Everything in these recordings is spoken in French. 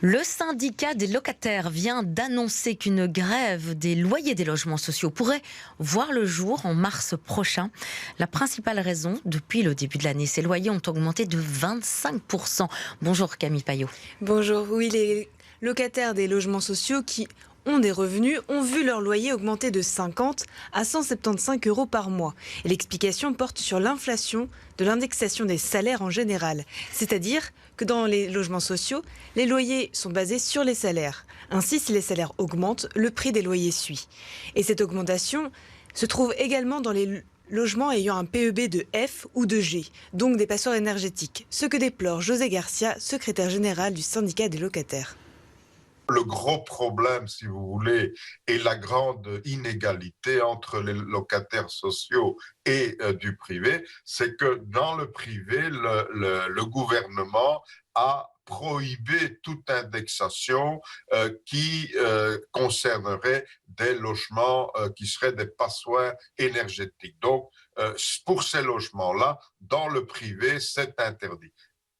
Le syndicat des locataires vient d'annoncer qu'une grève des loyers des logements sociaux pourrait voir le jour en mars prochain. La principale raison, depuis le début de l'année, ces loyers ont augmenté de 25%. Bonjour Camille Payot. Bonjour, oui, les locataires des logements sociaux qui ont des revenus ont vu leur loyer augmenter de 50 à 175 euros par mois. Et l'explication porte sur l'inflation de l'indexation des salaires en général. C'est-à-dire que dans les logements sociaux, les loyers sont basés sur les salaires. Ainsi, si les salaires augmentent, le prix des loyers suit. Et cette augmentation se trouve également dans les logements ayant un PEB de F ou de G, donc des passoires énergétiques. Ce que déplore José Garcia, secrétaire général du syndicat des locataires. Le gros problème, si vous voulez, est la grande inégalité entre les locataires sociaux et du privé. C'est que dans le privé, le gouvernement a prohibé toute indexation qui concernerait des logements qui seraient des passoires énergétiques. Donc, pour ces logements-là, dans le privé, c'est interdit.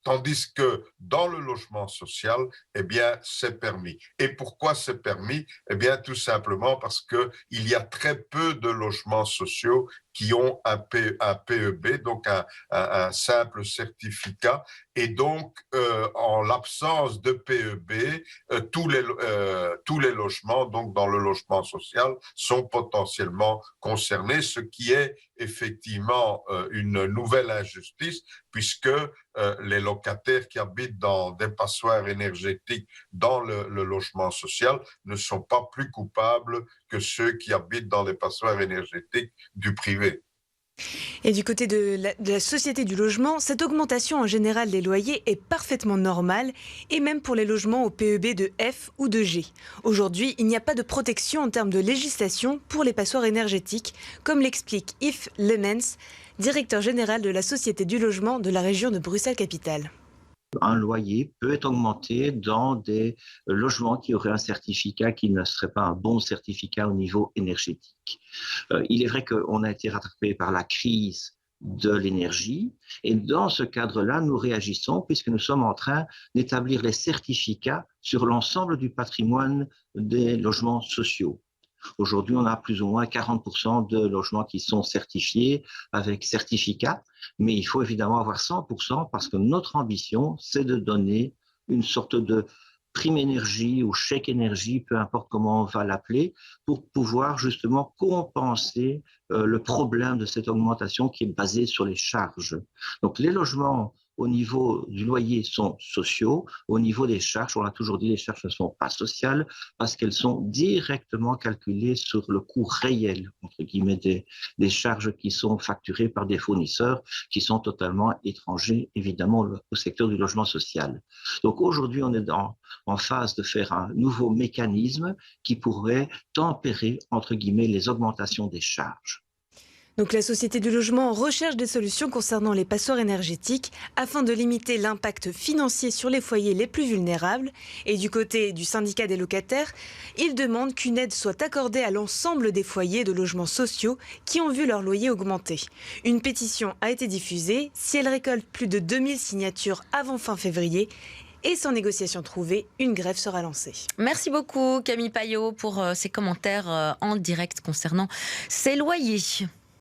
Tandis que dans le logement social, eh bien, c'est permis. Et pourquoi c'est permis? Eh bien, tout simplement parce qu'il y a très peu de logements sociaux qui ont un PEB, donc un simple certificat. Et donc, en l'absence de PEB, tous les logements, donc dans le logement social, sont potentiellement concernés, ce qui est effectivement une nouvelle injustice, puisque les locataires qui habitent dans des passoires énergétiques dans le logement social ne sont pas plus coupables que ceux qui habitent dans les passoires énergétiques du privé. Et du côté de la société du logement, cette augmentation en général des loyers est parfaitement normale, et même pour les logements au PEB de F ou de G. Aujourd'hui, il n'y a pas de protection en termes de législation pour les passoires énergétiques, comme l'explique Yves Lemens, directeur général de la Société du logement de la région de Bruxelles-Capitale. Un loyer peut être augmenté dans des logements qui auraient un certificat qui ne serait pas un bon certificat au niveau énergétique. Il est vrai qu'on a été rattrapé par la crise de l'énergie et dans ce cadre-là, nous réagissons puisque nous sommes en train d'établir les certificats sur l'ensemble du patrimoine des logements sociaux. Aujourd'hui, on a plus ou moins 40% de logements qui sont certifiés avec certificat, mais il faut évidemment avoir 100% parce que notre ambition, c'est de donner une sorte de prime énergie ou chèque énergie, peu importe comment on va l'appeler, pour pouvoir justement compenser le problème de cette augmentation qui est basée sur les charges. Donc les logements au niveau du loyer sont sociaux, au niveau des charges, on l'a toujours dit, les charges ne sont pas sociales parce qu'elles sont directement calculées sur le coût réel, entre guillemets, des charges qui sont facturées par des fournisseurs qui sont totalement étrangers, évidemment, au secteur du logement social. Donc aujourd'hui, on est en phase de faire un nouveau mécanisme qui pourrait tempérer, entre guillemets, les augmentations des charges. Donc la Société du logement recherche des solutions concernant les passoires énergétiques afin de limiter l'impact financier sur les foyers les plus vulnérables. Et du côté du syndicat des locataires, ils demandent qu'une aide soit accordée à l'ensemble des foyers de logements sociaux qui ont vu leur loyer augmenter. Une pétition a été diffusée. Si elle récolte plus de 2000 signatures avant fin février, et sans négociation trouvée, une grève sera lancée. Merci beaucoup Camille Payot pour ces commentaires en direct concernant ces loyers.